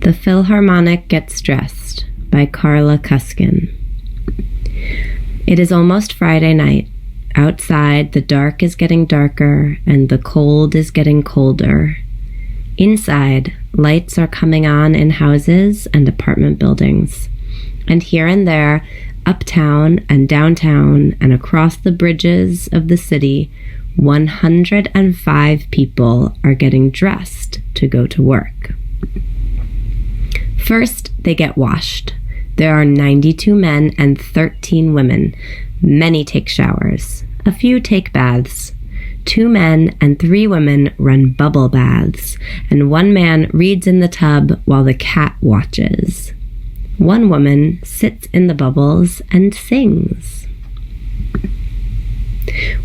The Philharmonic Gets Dressed by Carla Cuskin. It is almost Friday night. Outside, the dark is getting darker and the cold is getting colder. Inside, lights are coming on in houses and apartment buildings. And here and there, uptown and downtown and across the bridges of the city, 105 people are getting dressed to go to work. First, they get washed. There are 92 men and 13 women. Many take showers. A few take baths. 2 men and 3 women run bubble baths, and 1 man reads in the tub while the cat watches. 1 woman sits in the bubbles and sings.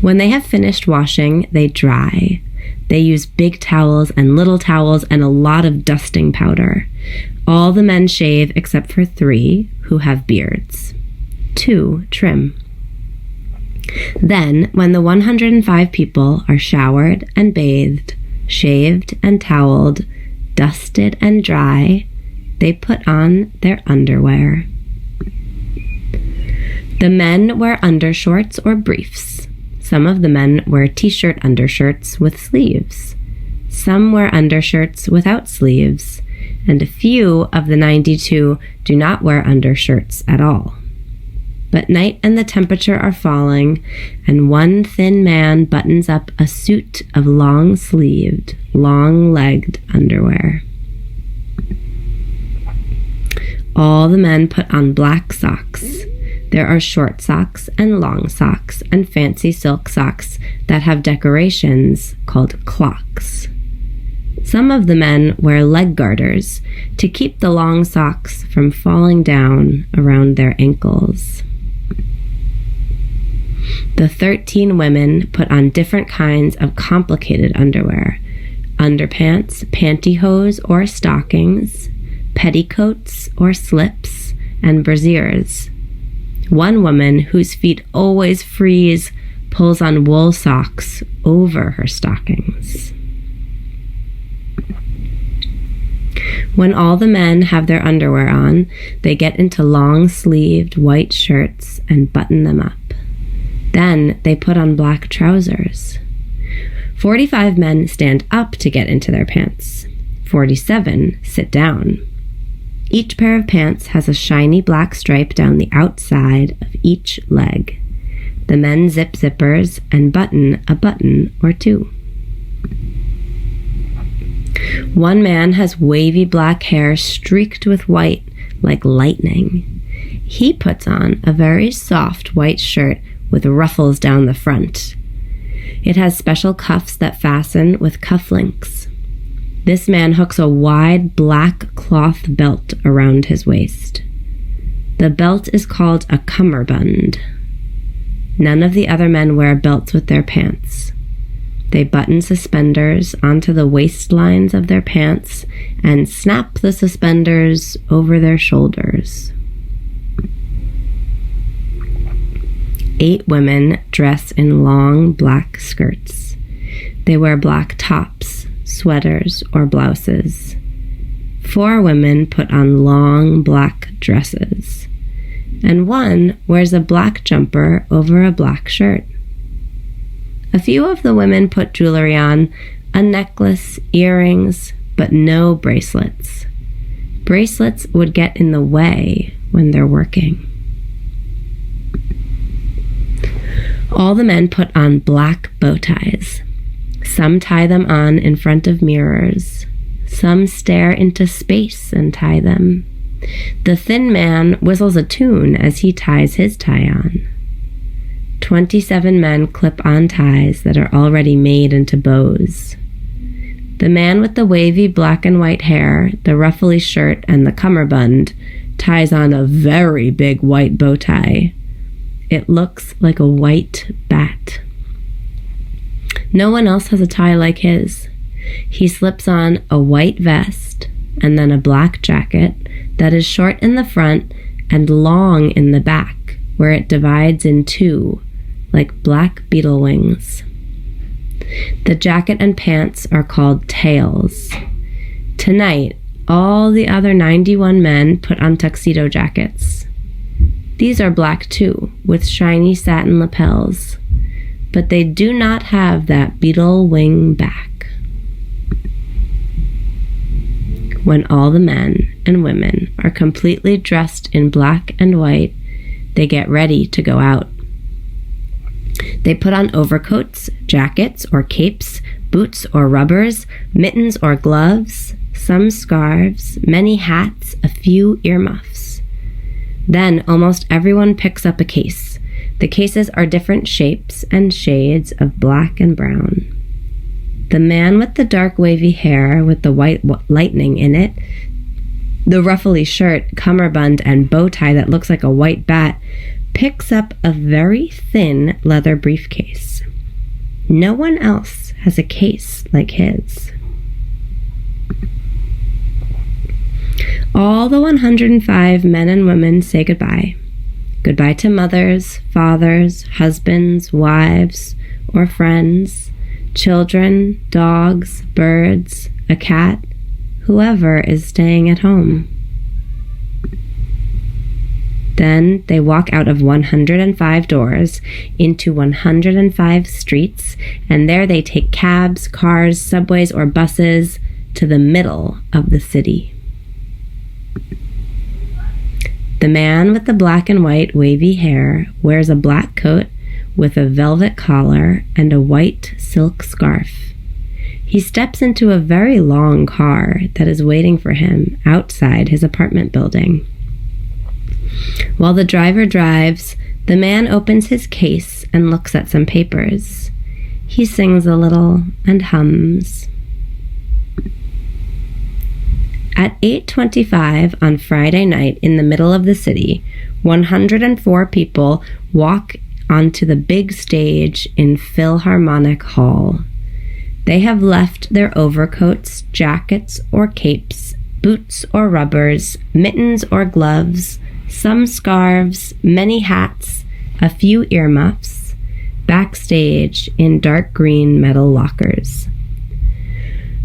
When they have finished washing, they dry. They use big towels and little towels and a lot of dusting powder. All the men shave except for 3 who have beards. 2 trim. Then, when the 105 people are showered and bathed, shaved and toweled, dusted and dry, they put on their underwear. The men wear undershorts or briefs. Some of the men wear t-shirt undershirts with sleeves. Some wear undershirts without sleeves, and a few of the 92 do not wear undershirts at all. But night and the temperature are falling, and 1 thin man buttons up a suit of long-sleeved, long-legged underwear. All the men put on black socks. There are short socks and long socks and fancy silk socks that have decorations called clocks. Some of the men wear leg garters to keep the long socks from falling down around their ankles. The 13 women put on different kinds of complicated underwear: underpants, pantyhose or stockings, petticoats or slips, and brasiers. 1 woman whose feet always freeze pulls on wool socks over her stockings. When all the men have their underwear on, they get into long-sleeved white shirts and button them up. Then they put on black trousers. 45 men stand up to get into their pants. 47 sit down. Each pair of pants has a shiny black stripe down the outside of each leg. The men zip zippers and button a button or 2. 1 man has wavy black hair streaked with white like lightning. He puts on a very soft white shirt with ruffles down the front. It has special cuffs that fasten with cufflinks. This man hooks a wide black cloth belt around his waist. The belt is called a cummerbund. None of the other men wear belts with their pants. They button suspenders onto the waistlines of their pants and snap the suspenders over their shoulders. 8 women dress in long black skirts. They wear black tops, sweaters, or blouses. 4 women put on long black dresses, and 1 wears a black jumper over a black shirt. A few of the women put jewelry on, a necklace, earrings, but no bracelets. Bracelets would get in the way when they're working. All the men put on black bow ties. Some tie them on in front of mirrors. Some stare into space and tie them. The thin man whistles a tune as he ties his tie on. 27 men clip on ties that are already made into bows. The man with the wavy black and white hair, the ruffly shirt, and the cummerbund ties on a very big white bow tie. It looks like a white bat. No one else has a tie like his. He slips on a white vest and then a black jacket that is short in the front and long in the back, where it divides in 2, like black beetle wings. The jacket and pants are called tails. Tonight, All the other 91 men put on tuxedo jackets. These are black too, with shiny satin lapels, but they do not have that beetle wing back. When all the men and women are completely dressed in black and white, they get ready to go out. They put on overcoats, jackets or capes, boots or rubbers, mittens or gloves, some scarves, many hats, a few earmuffs. Then almost everyone picks up a case. The cases are different shapes and shades of black and brown. The man with the dark wavy hair with the white lightning in it, the ruffly shirt, cummerbund, and bow tie that looks like a white bat, picks up a very thin leather briefcase. No one else has a case like his. All the 105 men and women say goodbye. Goodbye to mothers, fathers, husbands, wives, or friends, children, dogs, birds, a cat, whoever is staying at home. Then they walk out of 105 doors into 105 streets, and there they take cabs, cars, subways, or buses to the middle of the city. The man with the black and white wavy hair wears a black coat with a velvet collar and a white silk scarf. He steps into a very long car that is waiting for him outside his apartment building. While the driver drives, the man opens his case and looks at some papers. He sings a little and hums. At 8:25 on Friday night in the middle of the city, 104 people walk onto the big stage in Philharmonic Hall. They have left their overcoats, jackets, or capes, boots or rubbers, mittens or gloves, some scarves, many hats, a few earmuffs, backstage in dark green metal lockers.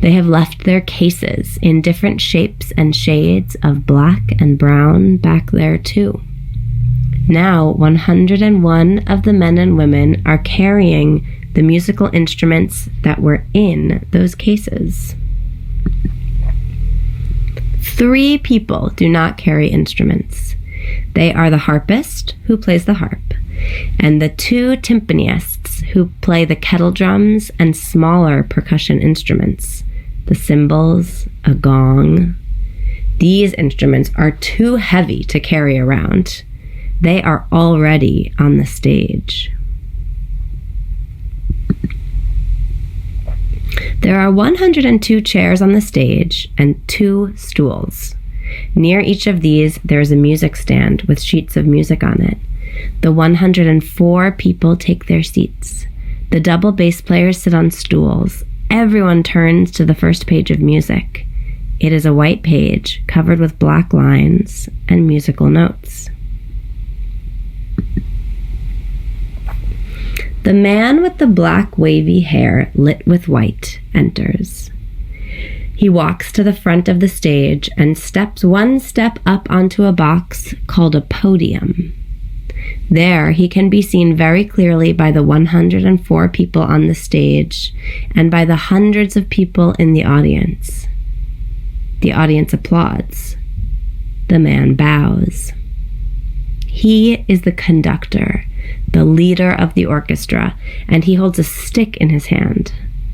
They have left their cases in different shapes and shades of black and brown back there too. Now 101 of the men and women are carrying the musical instruments that were in those cases. 3 people do not carry instruments. They are the harpist, who plays the harp, and the 2 timpanists, who play the kettle drums and smaller percussion instruments, the cymbals, a gong. These instruments are too heavy to carry around. They are already on the stage. There are 102 chairs on the stage and 2 stools. Near each of these, there is a music stand with sheets of music on it. The 104 people take their seats. The double bass players sit on stools. Everyone turns to the first page of music. It is a white page covered with black lines and musical notes. The man with the black wavy hair lit with white enters. He walks to the front of the stage and steps 1 step up onto a box called a podium. There he can be seen very clearly by the 104 people on the stage and by the hundreds of people in the audience. The audience applauds. The man bows. He is the conductor, the leader of the orchestra, and he holds a stick in his hand.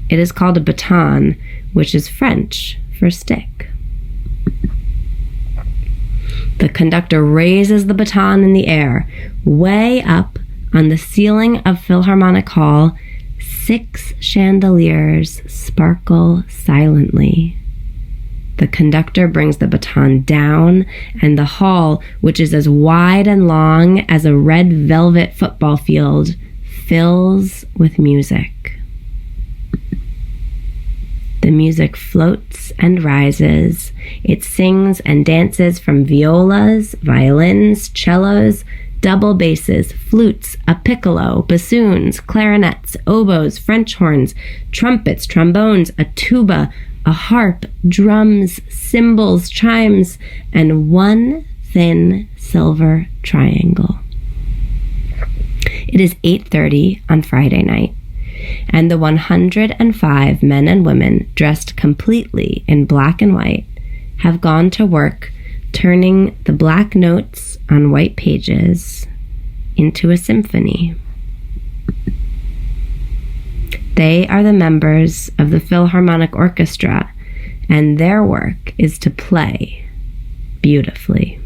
It is called a baton, which is French for stick. The conductor raises the baton in the air. Way up on the ceiling of Philharmonic Hall, 6 chandeliers sparkle silently. The conductor brings the baton down, and the hall, which is as wide and long as a red velvet football field, fills with music. The music floats and rises. It sings and dances from violas, violins, cellos, double basses, flutes, a piccolo, bassoons, clarinets, oboes, French horns, trumpets, trombones, a tuba, a harp, drums, cymbals, chimes, and one thin silver triangle. It is 8:30 on Friday night, and the 105 men and women dressed completely in black and white have gone to work turning the black notes on white pages into a symphony. They are the members of the Philharmonic Orchestra, and their work is to play beautifully.